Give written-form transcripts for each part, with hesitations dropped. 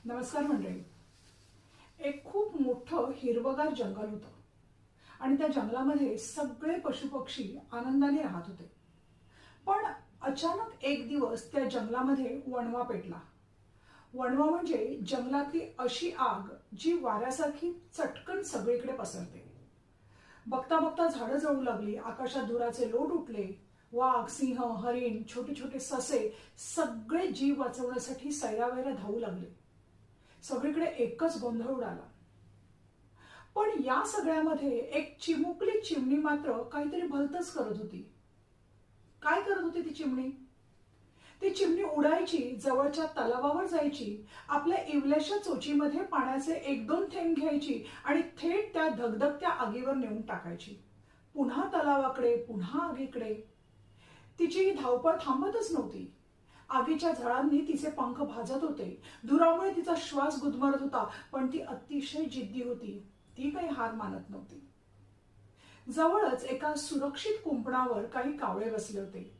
नमस्कार मंडळी. एक खूप मोठं हिरवगार जंगल होतं आणि त्या जंगलामध्ये सगळे पशुपक्षी आनंदाने राहत होते. पण अचानक एक दिवस त्या जंगलामध्ये वणवा पेटला. वणवा म्हणजे जंगलातली अशी आग जी वाऱ्यासारखी चटकन सगळीकडे पसरते. बघता बघता झाडं जळू लागली, आकाशात धुराचे लोट उठले. वाघ, सिंह, हरिण, छोटे छोटे ससे सगळे जीव वाचवण्यासाठी सैरावैरा धावू लागले. सगळीकडे एकच गोंधळ उडाला. पण या सगळ्यामध्ये एक चिमुकली चिमणी मात्र काहीतरी भलतंच करत होती. काय करत होती ती चिमणी? ती चिमणी उडायची, जवळच्या तलावावर जायची, आपल्या इवल्याशा चोचीमध्ये पाण्याचे एक दोन थेंब घ्यायची आणि थेट त्या धगधगत्या आगीवर नेऊन टाकायची. पुन्हा तलावाकडे, पुन्हा आगीकडे. तिची धावपळ थांबतच नव्हती. आगीच्या झळांनी तिचे पंख भाजत होते, धुरामुळे तिचा श्वास गुदमरत होता, पण ती अतिशय जिद्दी होती. ती काही हार मानत नव्हती. जवळच एका सुरक्षित कुंपणावर काही कावळे बसले होते.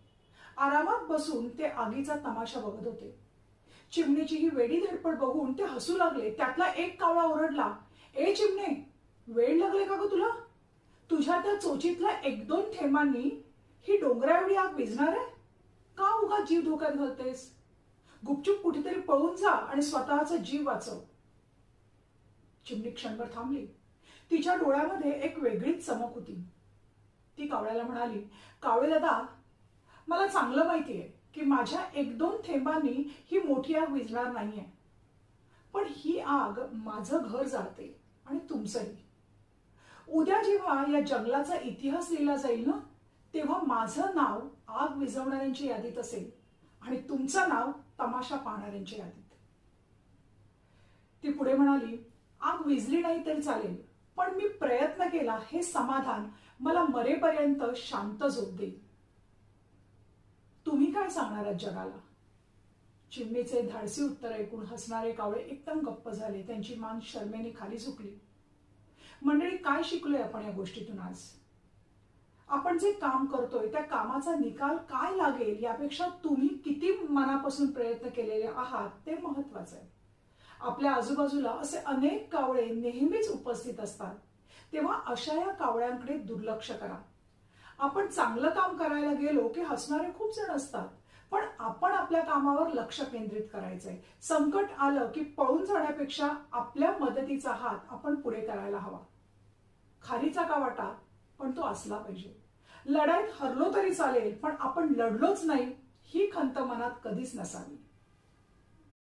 आरामात बसून ते आगीचा तमाशा बघत होते. चिमणीची ही वेडी धडपड बघून ते हसू लागले. त्यातला एक कावळा ओरडला, "ए चिमणे, वेळ लागले का ग तुला? तुझ्या त्या चोचीतल्या एक दोन थेंबांनी ही डोंगरा एवढी आग विझणार आहे? का उगाच जीव धोक्यात घालतेस? गुपचूप कुठेतरी पळून जा आणि स्वतःचा जीव वाचव." चिमणी क्षणभर थांबली. तिच्या डोळ्यामध्ये एक वेगळीच चमक होती. ती कावळ्याला म्हणाली, "कावळे दादा, मला चांगलं माहितीये की माझ्या एक दोन थेंबांनी ही मोठी आग विझणार नाहीये. पण ही आग माझं घर जाळते आणि तुमचंही. उद्या जेव्हा या जंगलाचा इतिहास लिहिला जाईल ना, तेव्हा माझं नाव आग विझवणाऱ्यांच्या यादीत असेल आणि तुमचं नाव तमाशा पाहणाऱ्यांच्या यादीत." ती पुढे म्हणाली, "आग विझली नाही तरी चालेल, पण मी प्रयत्न केला हे समाधान मला मरेपर्यंत शांत झोप देईल. तुम्ही काय सांगणार आहात जगाला?" चिमणीचे धाडसी उत्तर ऐकून हसणारे कावळे एकदम गप्प झाले. त्यांची मान शरमेने खाली झुकली. मंडळी, काय शिकलोय आपण या गोष्टीतून आज? आपण जे काम करतोय त्या कामाचा निकाल काय लागेल यापेक्षा तुम्ही किती मनापासून प्रयत्न केलेले आहात ते महत्वाचं आहे. आपल्या आजूबाजूला असे अनेक कावळे नेहमीच उपस्थित असतात, तेव्हा अशा या कावळ्यांकडे दुर्लक्ष करा. आपण चांगलं काम करायला गेलो की हसणारे खूप जण असतात, पण आपण आपल्या कामावर लक्ष केंद्रित करायचंय. संकट आलं की पळून जाण्यापेक्षा आपल्या मदतीचा हात आपण पुढे करायला हवा. खारीचा का वाटा, पण तो असला पाहिजे. लढाईत हरलो तरी चालेल, पण आपण लढलोच नाही ही खंत मनात कधीच नसावी.